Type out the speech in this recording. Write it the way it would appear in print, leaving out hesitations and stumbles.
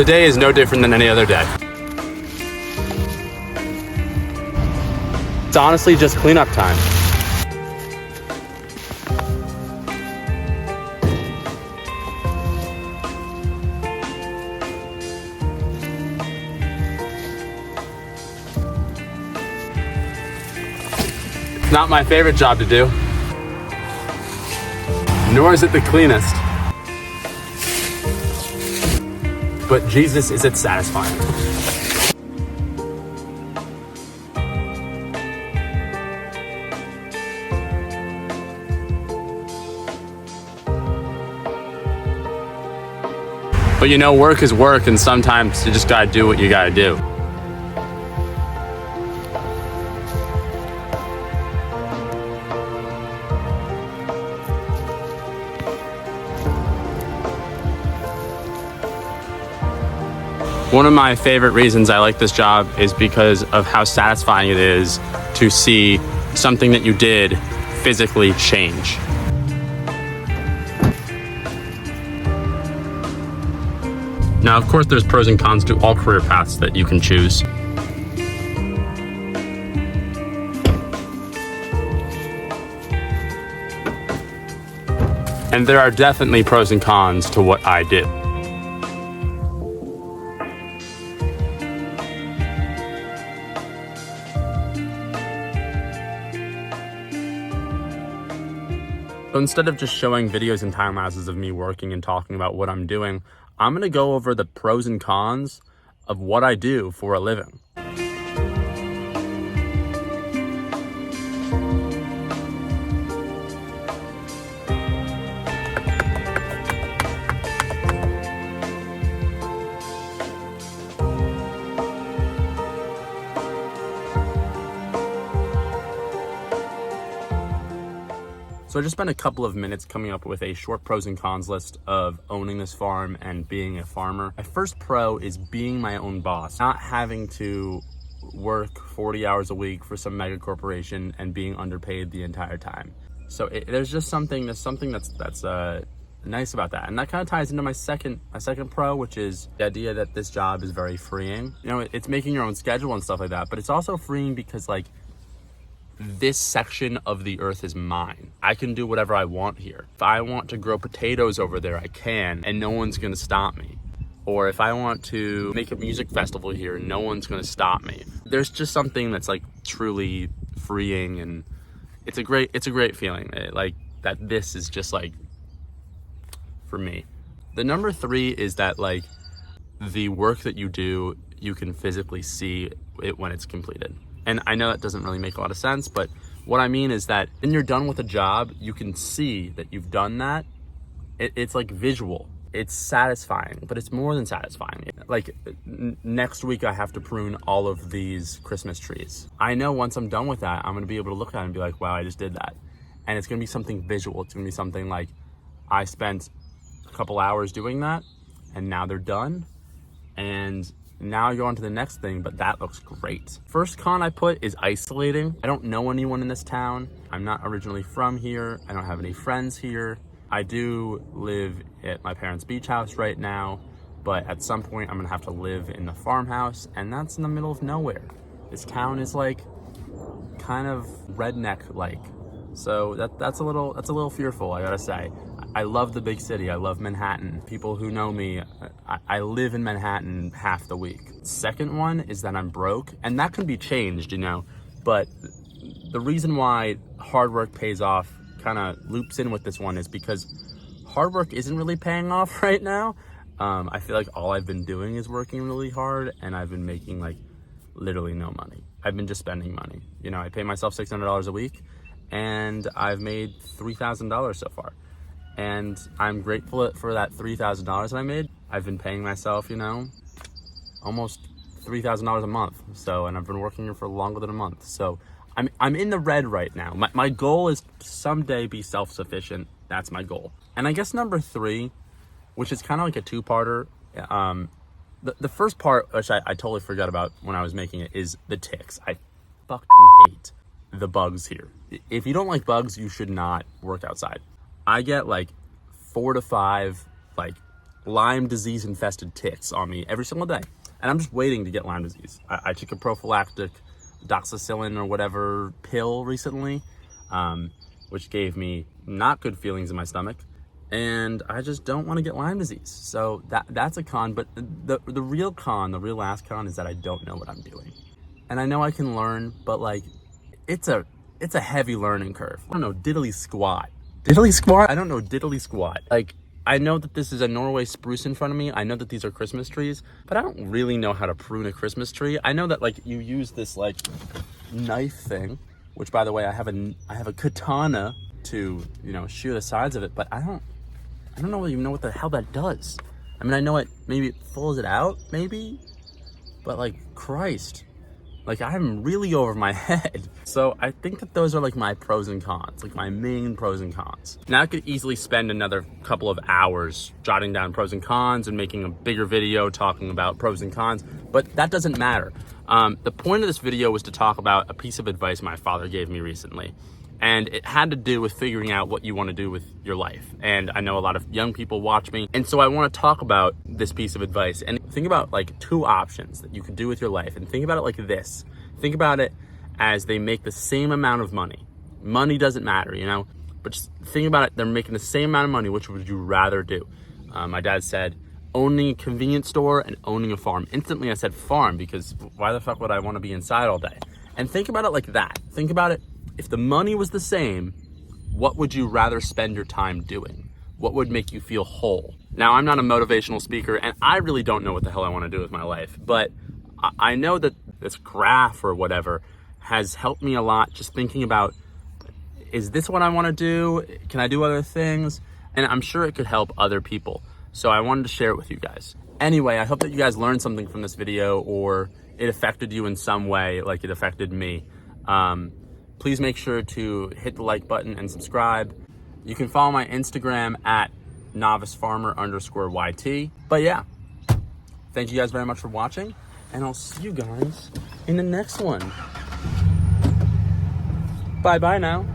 Today is no different than any other day. It's honestly just cleanup time. It's not my favorite job to do, nor is it the cleanest. But Jesus, is it satisfying? But you know, work is work, and sometimes you just gotta do what you gotta do. One of my favorite reasons I like this job is because of how satisfying it is to see something that you did physically change. Now, of course, there's pros and cons to all career paths that you can choose. And there are definitely pros and cons to what I did. So instead of just showing videos and time lapses of me working and talking about what I'm doing, I'm going to go over the pros and cons of what I do for a living. So I just spent a couple of minutes coming up with a short pros and cons list of owning this farm and being a farmer. My first pro is being my own boss, not having to work 40 hours a week for some mega corporation and being underpaid the entire time. So there's something that's nice about that. And that kind of ties into my second pro, which is the idea that this job is very freeing. You know, it's making your own schedule and stuff like that, but it's also freeing because, like, this section of the earth is mine. I can do whatever I want here. If I want to grow potatoes over there, I can, and no one's gonna stop me. Or if I want to make a music festival here, no one's gonna stop me. There's just something that's like truly freeing, and it's a great feeling. Like that this is just like for me. The number 3 is that, like, the work that you do, you can physically see it when it's completed. And I know that doesn't really make a lot of sense, but what I mean is that when you're done with a job, you can see that you've done that. It's like visual. It's satisfying, but it's more than satisfying. Like next week, I have to prune all of these Christmas trees. I know once I'm done with that, I'm gonna be able to look at it and be like, wow, I just did that. And it's gonna be something visual. It's gonna be something like, I spent a couple hours doing that, and now they're done. And now I go on to the next thing, but that looks great. First con I put is isolating. I don't know anyone in this town. I'm not originally from here. I don't have any friends here. I do live at my parents' beach house right now, but at some point I'm gonna have to live in the farmhouse, and that's in the middle of nowhere. This town is like kind of redneck-like. So that's a little fearful, I gotta say. I love the big city. I love Manhattan. People who know me, I live in Manhattan half the week. Second one is that I'm broke, and that can be changed, you know, but the reason why hard work pays off kind of loops in with this one is because hard work isn't really paying off right now. I feel like all I've been doing is working really hard, and I've been making like literally no money. I've been just spending money. You know, I pay myself $600 a week, and I've made $3,000 so far. And I'm grateful for that $3,000 that I made. I've been paying myself, you know, almost $3,000 a month. So, and I've been working here for longer than a month. So I'm in the red right now. My goal is someday be self-sufficient. That's my goal. And I guess number 3, which is kind of like a two-parter. The first part, which I totally forgot about when I was making it, is the ticks. I fucking hate the bugs here. If you don't like bugs, you should not work outside. I get like 4 to 5 like Lyme disease infested ticks on me every single day. And I'm just waiting to get Lyme disease. I took a prophylactic doxycycline or whatever pill recently, which gave me not good feelings in my stomach. And I just don't want to get Lyme disease. So that's a con, but the real con, the real last con is that I don't know what I'm doing. And I know I can learn, but like, it's a heavy learning curve. I don't know diddly squat. Diddly squat? I don't know diddly squat. Like, I know that this is a Norway spruce in front of me. I know that these are Christmas trees, but I don't really know how to prune a Christmas tree. I know that like you use this like knife thing, which by the way, I have a katana to, you know, shear the sides of it, but I don't even know what the hell that does. I mean, I know maybe it pulls it out, maybe, but like, Christ, like I'm really over my head. So I think that those are like my pros and cons, like my main pros and cons. Now I could easily spend another couple of hours jotting down pros and cons and making a bigger video talking about pros and cons, but that doesn't matter. The point of this video was to talk about a piece of advice my father gave me recently. And it had to do with figuring out what you want to do with your life. And I know a lot of young people watch me. And so I want to talk about this piece of advice and think about like two options that you could do with your life. And think about it like this. Think about it as they make the same amount of money. Money doesn't matter, you know, but just think about it. They're making the same amount of money. Which would you rather do? My dad said owning a convenience store and owning a farm. Instantly I said farm, because why the fuck would I want to be inside all day? And think about it like that. Think about it. If the money was the same, what would you rather spend your time doing? What would make you feel whole? Now, I'm not a motivational speaker, and I really don't know what the hell I want to do with my life, but I know that this graph or whatever has helped me a lot, just thinking about, is this what I want to do? Can I do other things? And I'm sure it could help other people. So I wanted to share it with you guys. Anyway, I hope that you guys learned something from this video, or it affected you in some way like it affected me. Please make sure to hit the like button and subscribe. You can follow my Instagram at novicefarmer_YT. But yeah, thank you guys very much for watching, and I'll see you guys in the next one. Bye-bye now.